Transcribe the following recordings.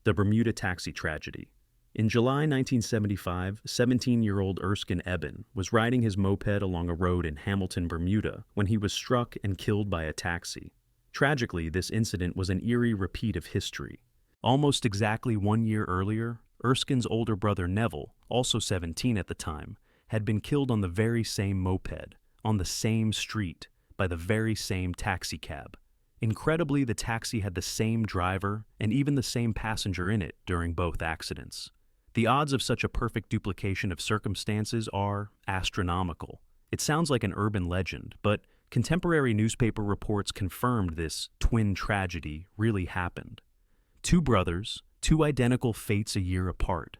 The Bermuda Taxi Tragedy. In July 1975, 17-year-old Erskine Eben was riding his moped along a road in Hamilton, Bermuda, when he was struck and killed by a taxi. Tragically, this incident was an eerie repeat of history. Almost exactly 1 year earlier, Erskine's older brother Neville, also 17 at the time, had been killed on the very same moped, on the same street, by the very same taxicab. Incredibly, the taxi had the same driver and even the same passenger in it during both accidents. The odds of such a perfect duplication of circumstances are astronomical. It sounds like an urban legend, but contemporary newspaper reports confirmed this twin tragedy really happened. Two brothers, two identical fates a year apart.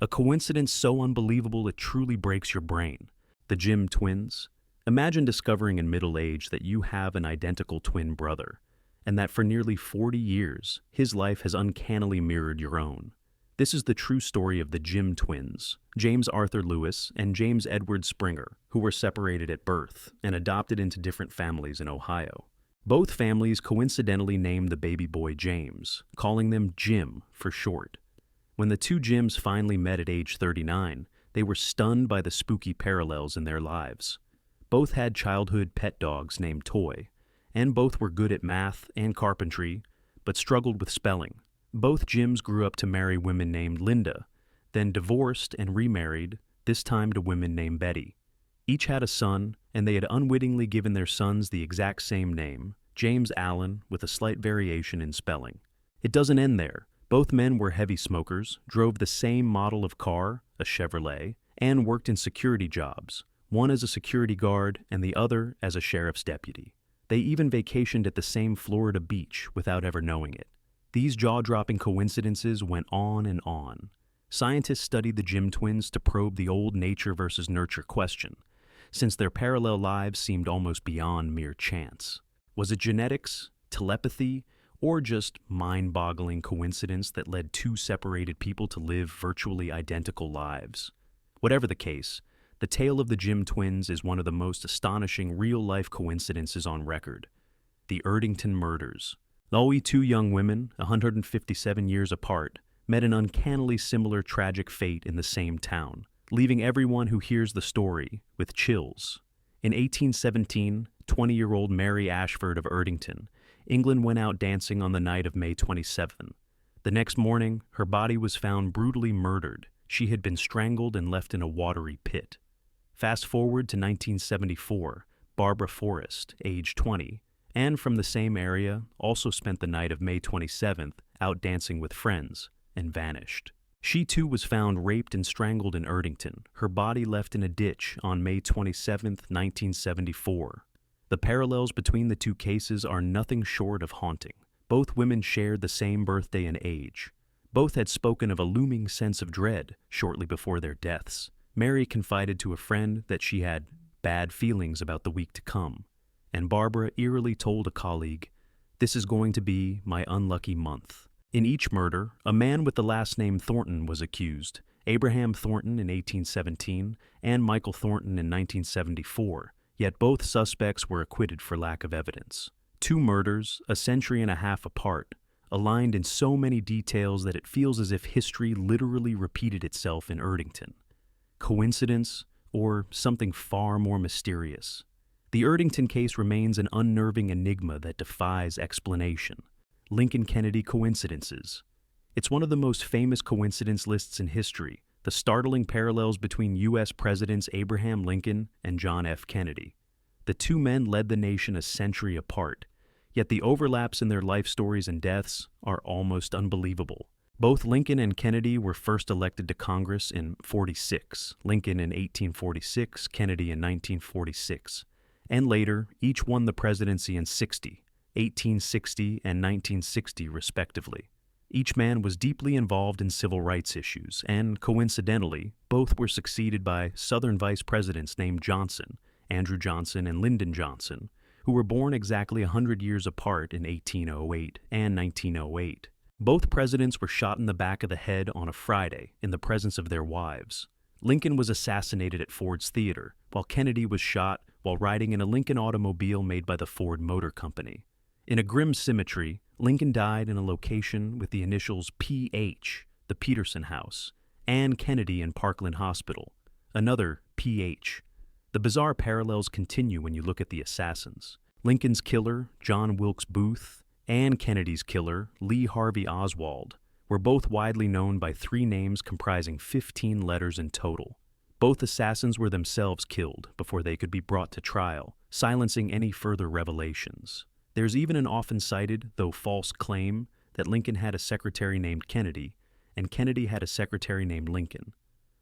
A coincidence so unbelievable it truly breaks your brain. The Jim twins. Imagine discovering in middle age that you have an identical twin brother, and that for nearly 40 years, his life has uncannily mirrored your own. This is the true story of the Jim twins, James Arthur Lewis and James Edward Springer, who were separated at birth and adopted into different families in Ohio. Both families coincidentally named the baby boy James, calling them Jim for short. When the two Jims finally met at age 39, they were stunned by the spooky parallels in their lives. Both had childhood pet dogs named Toy, and both were good at math and carpentry, but struggled with spelling. Both Jims grew up to marry women named Linda, then divorced and remarried, this time to women named Betty. Each had a son, and they had unwittingly given their sons the exact same name, James Allen, with a slight variation in spelling. It doesn't end there. Both men were heavy smokers, drove the same model of car, a Chevrolet, and worked in security jobs, one as a security guard and the other as a sheriff's deputy. They even vacationed at the same Florida beach without ever knowing it. These jaw-dropping coincidences went on and on. Scientists studied the Jim twins to probe the old nature versus nurture question, since their parallel lives seemed almost beyond mere chance. Was it genetics, telepathy, or just mind-boggling coincidence that led two separated people to live virtually identical lives? Whatever the case, the tale of the Jim twins is one of the most astonishing real-life coincidences on record. The Erdington murders. Though two young women, 157 years apart, met an uncannily similar tragic fate in the same town, leaving everyone who hears the story with chills. In 1817, 20-year-old Mary Ashford of Erdington, England went out dancing on the night of May 27. The next morning, her body was found brutally murdered. She had been strangled and left in a watery pit. Fast forward to 1974, Barbara Forrest, age 20, and from the same area, also spent the night of May 27th out dancing with friends and vanished. She too was found raped and strangled in Erdington, her body left in a ditch on May 27, 1974. The parallels between the two cases are nothing short of haunting. Both women shared the same birthday and age. Both had spoken of a looming sense of dread shortly before their deaths. Mary confided to a friend that she had bad feelings about the week to come, and Barbara eerily told a colleague, "This is going to be my unlucky month." In each murder, a man with the last name Thornton was accused, Abraham Thornton in 1817 and Michael Thornton in 1974, yet both suspects were acquitted for lack of evidence. Two murders, a century and a half apart, aligned in so many details that it feels as if history literally repeated itself in Erdington. Coincidence, or something far more mysterious? The Erdington case remains an unnerving enigma that defies explanation. Lincoln-Kennedy coincidences. It's one of the most famous coincidence lists in history, the startling parallels between U.S. Presidents Abraham Lincoln and John F. Kennedy. The two men led the nation a century apart, yet the overlaps in their life stories and deaths are almost unbelievable. Both Lincoln and Kennedy were first elected to Congress in '46, Lincoln in 1846, Kennedy in 1946. And later, each won the presidency in '60, 1860, and 1960, respectively. Each man was deeply involved in civil rights issues, and coincidentally, both were succeeded by Southern vice presidents named Johnson, Andrew Johnson and Lyndon Johnson, who were born exactly 100 years apart in 1808 and 1908. Both presidents were shot in the back of the head on a Friday in the presence of their wives. Lincoln was assassinated at Ford's Theater, while Kennedy was shot while riding in a Lincoln automobile made by the Ford Motor Company. In a grim symmetry, Lincoln died in a location with the initials PH, the Peterson House, and Kennedy in Parkland Hospital, another PH. The bizarre parallels continue when you look at the assassins. Lincoln's killer, John Wilkes Booth, and Kennedy's killer, Lee Harvey Oswald, were both widely known by three names comprising 15 letters in total. Both assassins were themselves killed before they could be brought to trial, silencing any further revelations. There's even an often cited, though false, claim that Lincoln had a secretary named Kennedy, and Kennedy had a secretary named Lincoln.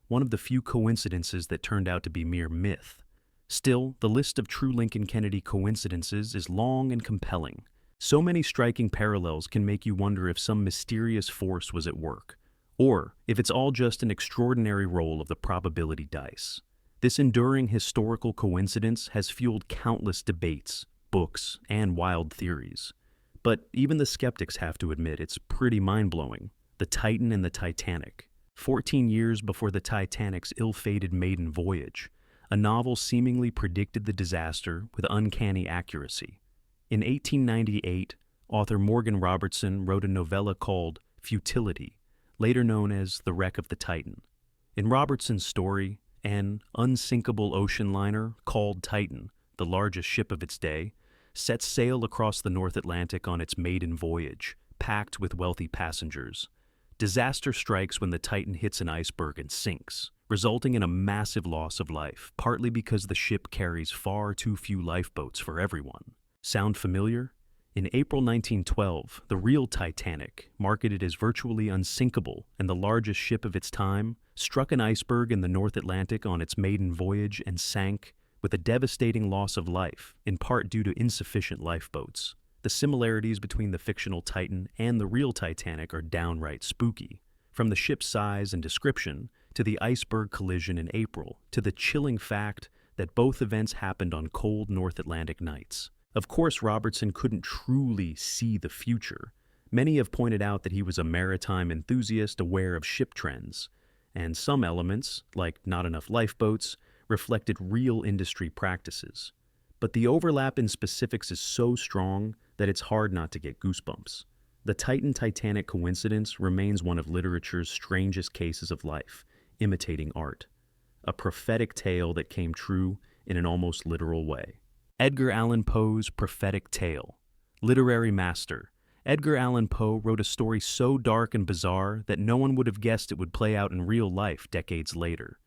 One of the few coincidences that turned out to be mere myth. Still, the list of true Lincoln-Kennedy coincidences is long and compelling. So many striking parallels can make you wonder if some mysterious force was at work, or if it's all just an extraordinary roll of the probability dice. This enduring historical coincidence has fueled countless debates, books, and wild theories. But even the skeptics have to admit it's pretty mind-blowing. The Titan and the Titanic. 14 years before the Titanic's ill-fated maiden voyage, a novel seemingly predicted the disaster with uncanny accuracy. In 1898, author Morgan Robertson wrote a novella called Futility, later known as The Wreck of the Titan. In Robertson's story, an unsinkable ocean liner called Titan, the largest ship of its day, sets sail across the North Atlantic on its maiden voyage, packed with wealthy passengers. Disaster strikes when the Titan hits an iceberg and sinks, resulting in a massive loss of life, partly because the ship carries far too few lifeboats for everyone. Sound familiar? In April 1912, the real Titanic, marketed as virtually unsinkable and the largest ship of its time, struck an iceberg in the North Atlantic on its maiden voyage and sank, with a devastating loss of life, in part due to insufficient lifeboats. The similarities between the fictional Titan and the real Titanic are downright spooky. From the ship's size and description, to the iceberg collision in April, to the chilling fact that both events happened on cold North Atlantic nights. Of course, Robertson couldn't truly see the future. Many have pointed out that he was a maritime enthusiast aware of ship trends, and some elements, like not enough lifeboats, reflected real industry practices. But the overlap in specifics is so strong that it's hard not to get goosebumps. The Titan-Titanic coincidence remains one of literature's strangest cases of life, imitating art. A prophetic tale that came true in an almost literal way. Edgar Allan Poe's prophetic tale. Literary master. Edgar Allan Poe wrote a story so dark and bizarre that no one would have guessed it would play out in real life decades later.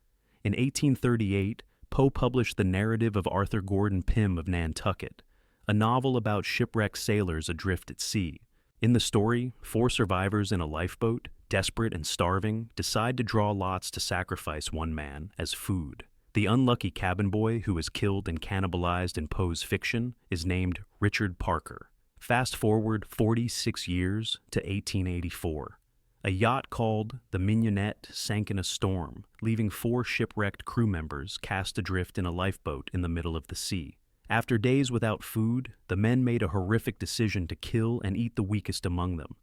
In 1838, Poe published the narrative of Arthur Gordon Pym of Nantucket, a novel about shipwrecked sailors adrift at sea. In the story, 4 survivors in a lifeboat, desperate and starving, decide to draw lots to sacrifice one man as food. The unlucky cabin boy who is killed and cannibalized in Poe's fiction is named Richard Parker. Fast forward 46 years to 1884. A yacht called the Mignonette sank in a storm, leaving 4 shipwrecked crew members cast adrift in a lifeboat in the middle of the sea. After days without food, the men made a horrific decision to kill and eat the weakest among them,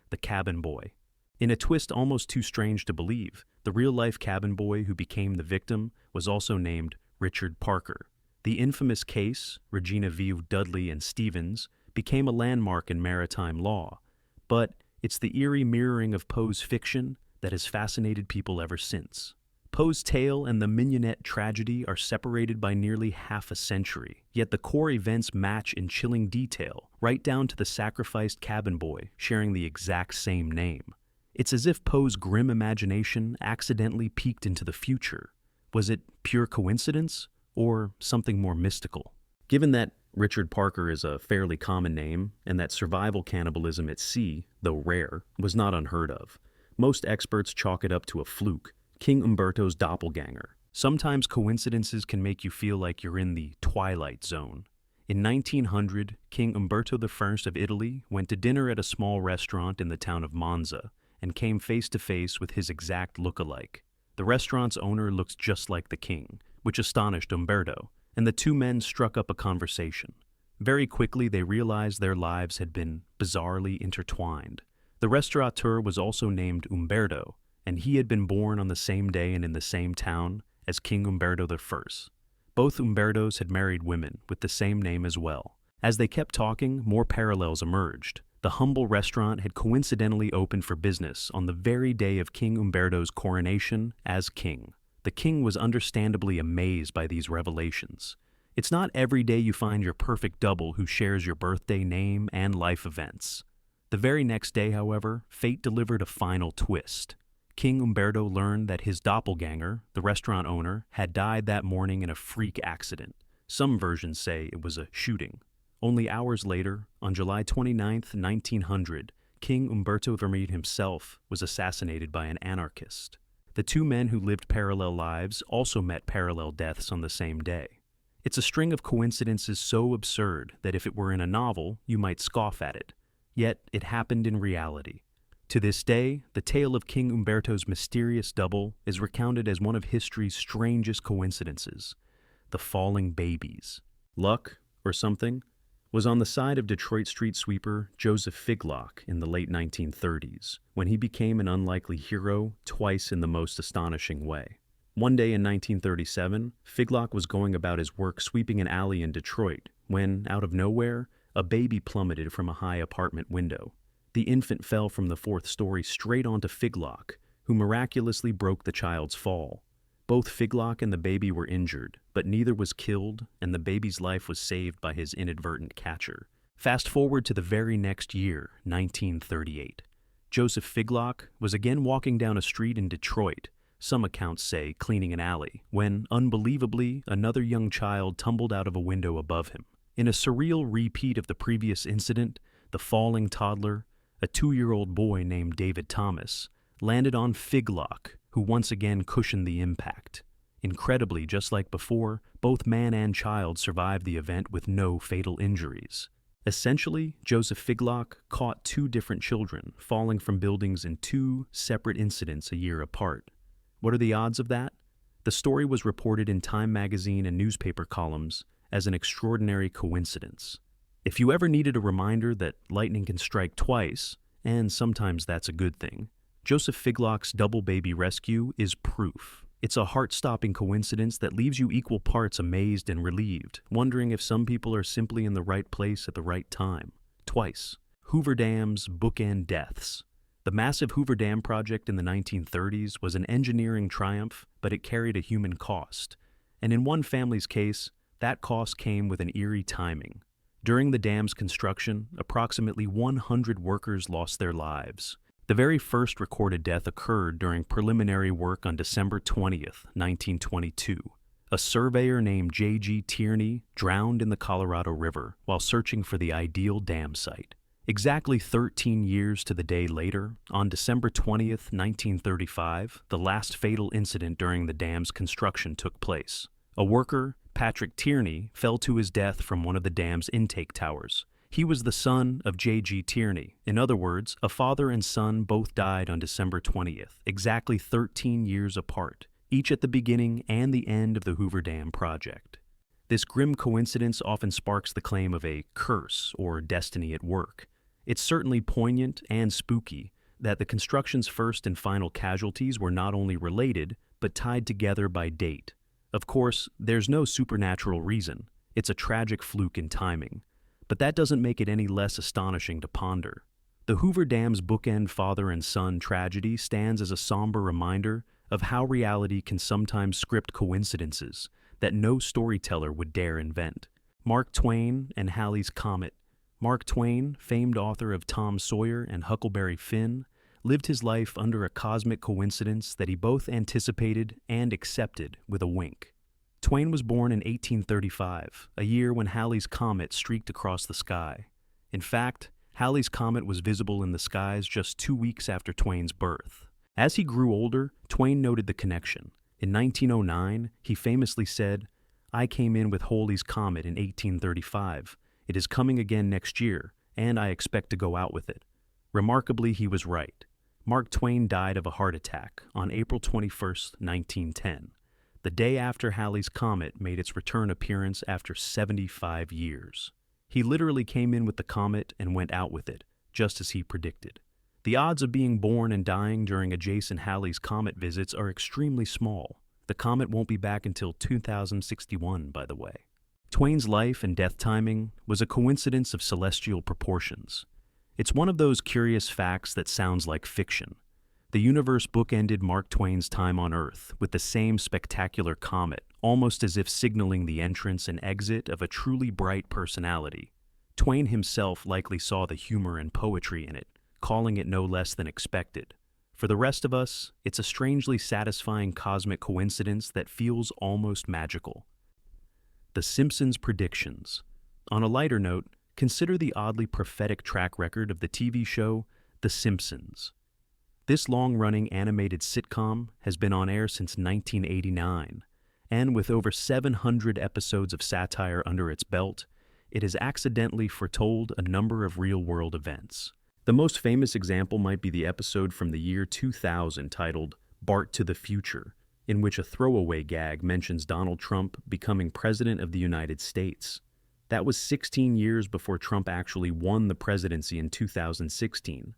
the cabin boy. In a twist almost too strange to believe, the real-life cabin boy who became the victim was also named Richard Parker. The infamous case, Regina v. Dudley and Stevens, became a landmark in maritime law, but it's the eerie mirroring of Poe's fiction that has fascinated people ever since. Poe's tale and the Mignonette tragedy are separated by nearly half a century, yet the core events match in chilling detail, right down to the sacrificed cabin boy sharing the exact same name. It's as if Poe's grim imagination accidentally peeked into the future. Was it pure coincidence, or something more mystical? Given that Richard Parker is a fairly common name, and that survival cannibalism at sea, though rare, was not unheard of, most experts chalk it up to a fluke, King Umberto's doppelganger. Sometimes coincidences can make you feel like you're in the Twilight Zone. In 1900, King Umberto I of Italy went to dinner at a small restaurant in the town of Monza and came face to face with his exact look-alike. The restaurant's owner looked just like the king, which astonished Umberto, and the two men struck up a conversation. Very quickly, they realized their lives had been bizarrely intertwined. The restaurateur was also named Umberto, and he had been born on the same day and in the same town as King Umberto I. Both Umbertos had married women with the same name as well. As they kept talking, more parallels emerged. The humble restaurant had coincidentally opened for business on the very day of King Umberto's coronation as king. The king was understandably amazed by these revelations. It's not every day you find your perfect double who shares your birthday name and life events. The very next day, however, fate delivered a final twist. King Umberto learned that his doppelganger, the restaurant owner, had died that morning in a freak accident. Some versions say it was a shooting. Only hours later, on July 29, 1900, King Umberto Vermeer himself was assassinated by an anarchist. The two men who lived parallel lives also met parallel deaths on the same day. It's a string of coincidences so absurd that if it were in a novel, you might scoff at it. Yet it happened in reality. To this day, the tale of King Umberto's mysterious double is recounted as one of history's strangest coincidences: the falling babies. Luck, or something, was on the side of Detroit street sweeper Joseph Figlock in the late 1930s, when he became an unlikely hero twice in the most astonishing way. One day in 1937, Figlock was going about his work sweeping an alley in Detroit when, out of nowhere, a baby plummeted from a high apartment window. The infant fell from the fourth story straight onto Figlock, who miraculously broke the child's fall. Both Figlock and the baby were injured, but neither was killed, and the baby's life was saved by his inadvertent catcher. Fast forward to the very next year, 1938. Joseph Figlock was again walking down a street in Detroit, some accounts say cleaning an alley, when, unbelievably, another young child tumbled out of a window above him. In a surreal repeat of the previous incident, the falling toddler, a 2-year-old boy named David Thomas, landed on Figlock, who once again cushioned the impact. Incredibly, just like before, both man and child survived the event with no fatal injuries. Essentially, Joseph Figlock caught 2 different children falling from buildings in 2 separate incidents a year apart. What are the odds of that? The story was reported in Time magazine and newspaper columns as an extraordinary coincidence. If you ever needed a reminder that lightning can strike twice, and sometimes that's a good thing, Joseph Figlock's double baby rescue is proof. It's a heart-stopping coincidence that leaves you equal parts amazed and relieved, wondering if some people are simply in the right place at the right time. Twice. Hoover Dam's bookend deaths. The massive Hoover Dam project in the 1930s was an engineering triumph, but it carried a human cost. And in one family's case, that cost came with an eerie timing. During the dam's construction, approximately 100 workers lost their lives. The very first recorded death occurred during preliminary work on December 20th, 1922. A surveyor named J.G. Tierney drowned in the Colorado River while searching for the ideal dam site. Exactly 13 years to the day later, on December 20th, 1935, the last fatal incident during the dam's construction took place. A worker, Patrick Tierney, fell to his death from one of the dam's intake towers. He was the son of J.G. Tierney. In other words, a father and son both died on December 20th, exactly 13 years apart, each at the beginning and the end of the Hoover Dam project. This grim coincidence often sparks the claim of a curse or destiny at work. It's certainly poignant and spooky that the construction's first and final casualties were not only related, but tied together by date. Of course, there's no supernatural reason. It's a tragic fluke in timing. But that doesn't make it any less astonishing to ponder. The Hoover Dam's bookend father and son tragedy stands as a somber reminder of how reality can sometimes script coincidences that no storyteller would dare invent. Mark Twain and Halley's Comet. Mark Twain, famed author of Tom Sawyer and Huckleberry Finn, lived his life under a cosmic coincidence that he both anticipated and accepted with a wink. Twain was born in 1835, a year when Halley's Comet streaked across the sky. In fact, Halley's Comet was visible in the skies just 2 weeks after Twain's birth. As he grew older, Twain noted the connection. In 1909, he famously said, "I came in with Halley's Comet in 1835. It is coming again next year, and I expect to go out with it." Remarkably, he was right. Mark Twain died of a heart attack on April 21, 1910. The day after Halley's Comet made its return appearance after 75 years. He literally came in with the comet and went out with it, just as he predicted. The odds of being born and dying during adjacent Halley's Comet visits are extremely small. The comet won't be back until 2061, by the way. Twain's life and death timing was a coincidence of celestial proportions. It's one of those curious facts that sounds like fiction. The universe bookended Mark Twain's time on Earth with the same spectacular comet, almost as if signaling the entrance and exit of a truly bright personality. Twain himself likely saw the humor and poetry in it, calling it no less than expected. For the rest of us, it's a strangely satisfying cosmic coincidence that feels almost magical. The Simpsons predictions. On a lighter note, consider the oddly prophetic track record of the TV show The Simpsons. This long-running animated sitcom has been on air since 1989, and with over 700 episodes of satire under its belt, it has accidentally foretold a number of real-world events. The most famous example might be the episode from the year 2000 titled Bart to the Future, in which a throwaway gag mentions Donald Trump becoming President of the United States. That was 16 years before Trump actually won the presidency in 2016,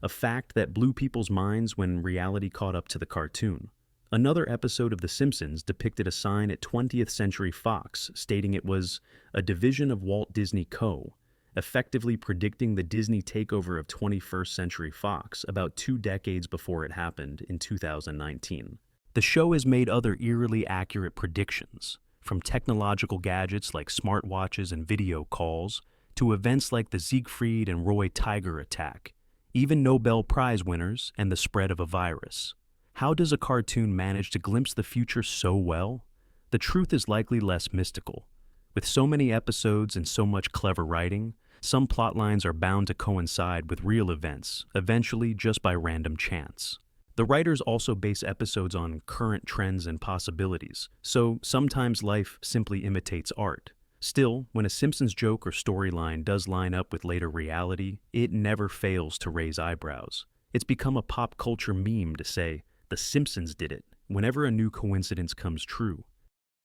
a fact that blew people's minds when reality caught up to the cartoon. Another episode of The Simpsons depicted a sign at 20th Century Fox stating it was a division of Walt Disney Co., effectively predicting the Disney takeover of 21st Century Fox about 2 decades before it happened in 2019. The show has made other eerily accurate predictions, from technological gadgets like smartwatches and video calls, to events like the Siegfried and Roy Tiger attack, even Nobel Prize winners and the spread of a virus. How does a cartoon manage to glimpse the future so well? The truth is likely less mystical. With so many episodes and so much clever writing, some plotlines are bound to coincide with real events, eventually just by random chance. The writers also base episodes on current trends and possibilities, so sometimes life simply imitates art. Still, when a Simpsons joke or storyline does line up with later reality, it never fails to raise eyebrows. It's become a pop culture meme to say, "The Simpsons did it," whenever a new coincidence comes true.